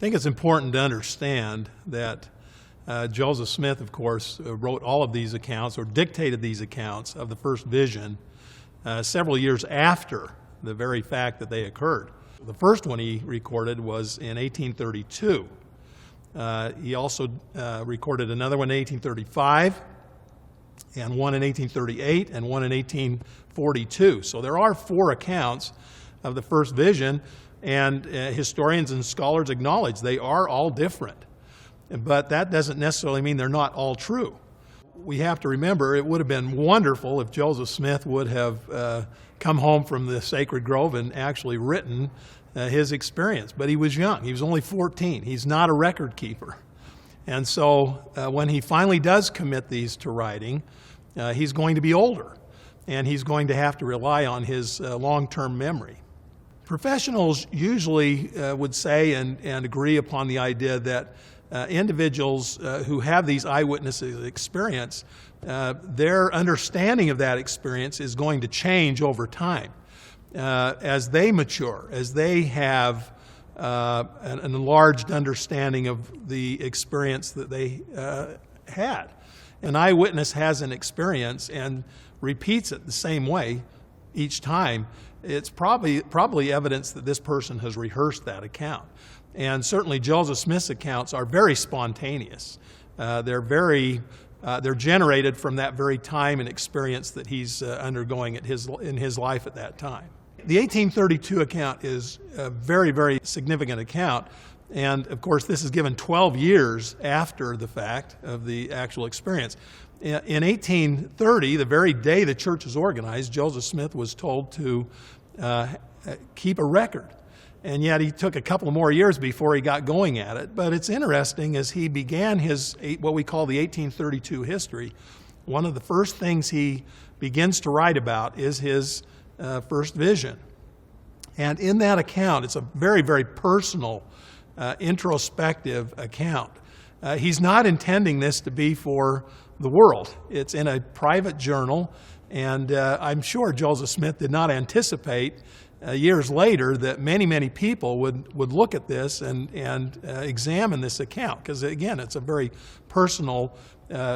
think it's important to understand that Joseph Smith, of course, wrote all of these accounts or dictated these accounts of the first vision several years after the very fact that they occurred. The first one he recorded was in 1832. He also recorded another one in 1835, and one in 1838, and one in 1842. So there are 4 accounts of the first vision, and historians and scholars acknowledge they are all different. But that doesn't necessarily mean they're not all true. We have to remember it would have been wonderful if Joseph Smith would have come home from the Sacred Grove and actually written his experience. But he was young. He was only 14. He's not a record keeper. And so when he finally does commit these to writing, he's going to be older, and he's going to have to rely on his long-term memory. Professionals usually would say and agree upon the idea that individuals who have these eyewitness experience, their understanding of that experience is going to change over time as they mature, as they have an enlarged understanding of the experience that they had. An eyewitness has an experience and repeats it the same way each time. It's probably evidence that this person has rehearsed that account. And certainly Joseph Smith's accounts are very spontaneous. They're generated from that very time and experience that he's undergoing in his life at that time. The 1832 account is a very, very significant account. And of course, this is given 12 years after the fact of the actual experience. In 1830, the very day the church was organized, Joseph Smith was told to keep a record. And yet he took a couple more years before he got going at it. But it's interesting, as he began his, what we call the 1832 history, one of the first things he begins to write about is his first vision. And in that account, it's a very, very personal, introspective account. He's not intending this to be for the world. It's in a private journal, and I'm sure Joseph Smith did not anticipate years later that many, many people would look at this and examine this account, because again, it's a very personal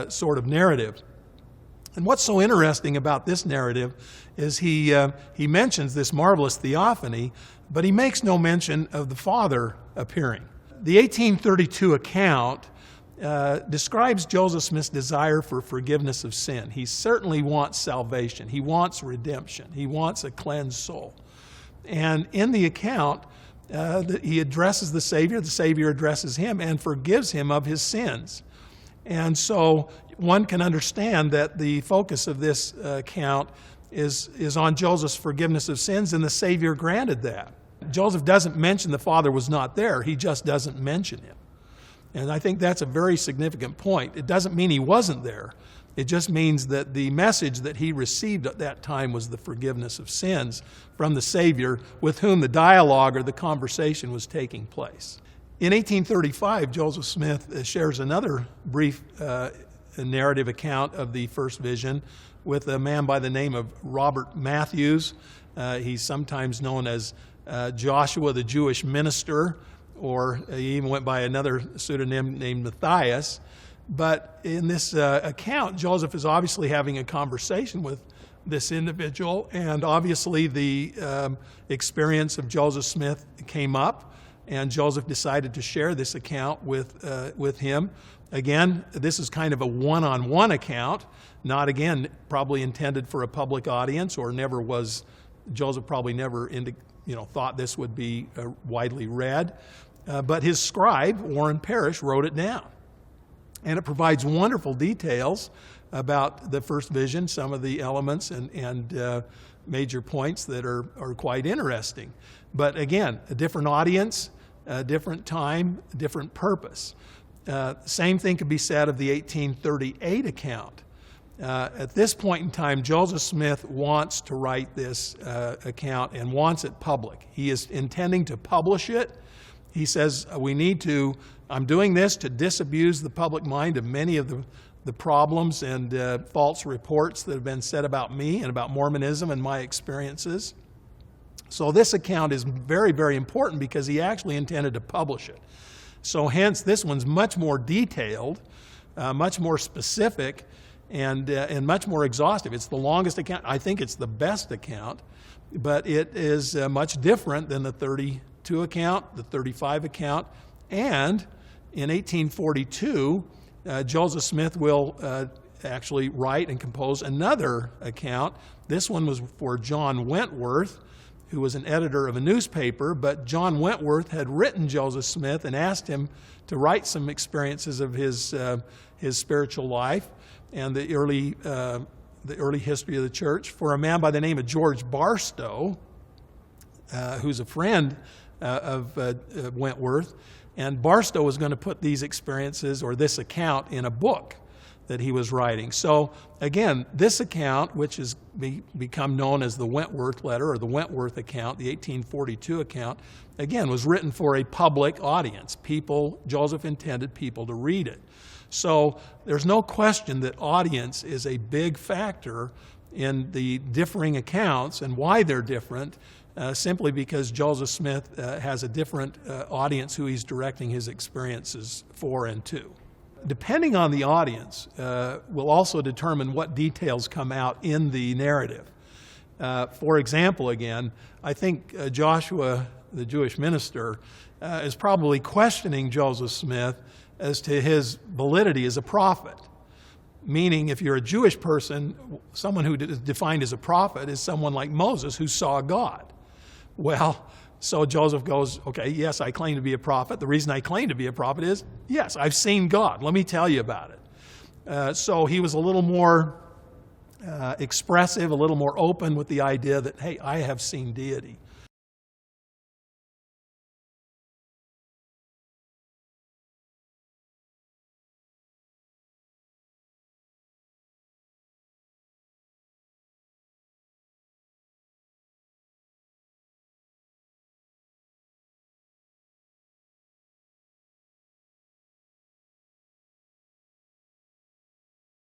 sort of narrative. And what's so interesting about this narrative is he mentions this marvelous theophany, but he makes no mention of the Father appearing. The 1832 account describes Joseph Smith's desire for forgiveness of sin. He certainly wants salvation. He wants redemption. He wants a cleansed soul. And in the account, he addresses the Savior addresses him and forgives him of his sins. And so one can understand that the focus of this account is on Joseph's forgiveness of sins, and the Savior granted that. Joseph doesn't mention the Father was not there. He just doesn't mention him. And I think that's a very significant point. It doesn't mean he wasn't there. It just means that the message that he received at that time was the forgiveness of sins from the Savior with whom the dialogue or the conversation was taking place. In 1835, Joseph Smith shares another brief narrative account of the first vision with a man by the name of Robert Matthews. He's sometimes known as Joshua the Jewish minister, or he even went by another pseudonym named Matthias. But in this account, Joseph is obviously having a conversation with this individual, and obviously the experience of Joseph Smith came up, and Joseph decided to share this account with him. Again, this is kind of a one-on-one account, not again probably intended for a public audience, or never was. Joseph probably never thought this would be widely read, but his scribe Warren Parrish wrote it down. And it provides wonderful details about the first vision, some of the elements and major points that are quite interesting. But again, a different audience, a different time, a different purpose. Same thing could be said of the 1838 account. At this point in time, Joseph Smith wants to write this account and wants it public. He is intending to publish it. He says, I'm doing this to disabuse the public mind of many of the problems and false reports that have been said about me and about Mormonism and my experiences. So this account is very, very important because he actually intended to publish it. So hence, this one's much more detailed, much more specific, and much more exhaustive. It's the longest account. I think it's the best account, but it is much different than the 32 account, the 35 account, and in 1842, Joseph Smith will actually write and compose another account. This one was for John Wentworth, who was an editor of a newspaper, but John Wentworth had written Joseph Smith and asked him to write some experiences of his spiritual life and the early history of the church for a man by the name of George Barstow, who's a friend of Wentworth. And Barstow was going to put these experiences or this account in a book that he was writing. So again, this account, which has become known as the Wentworth letter or the Wentworth account, the 1842 account, again, was written for a public audience. Joseph intended people to read it. So there's no question that audience is a big factor in the differing accounts and why they're different, simply because Joseph Smith has a different audience who he's directing his experiences for and to. Depending on the audience, will also determine what details come out in the narrative. For example, again, I think Joshua, the Jewish minister, is probably questioning Joseph Smith as to his validity as a prophet. Meaning, if you're a Jewish person, someone who is defined as a prophet is someone like Moses who saw God. Well, so Joseph goes, okay, yes, I claim to be a prophet. The reason I claim to be a prophet is, yes, I've seen God. Let me tell you about it. So he was a little more expressive, a little more open with the idea that, hey, I have seen deity.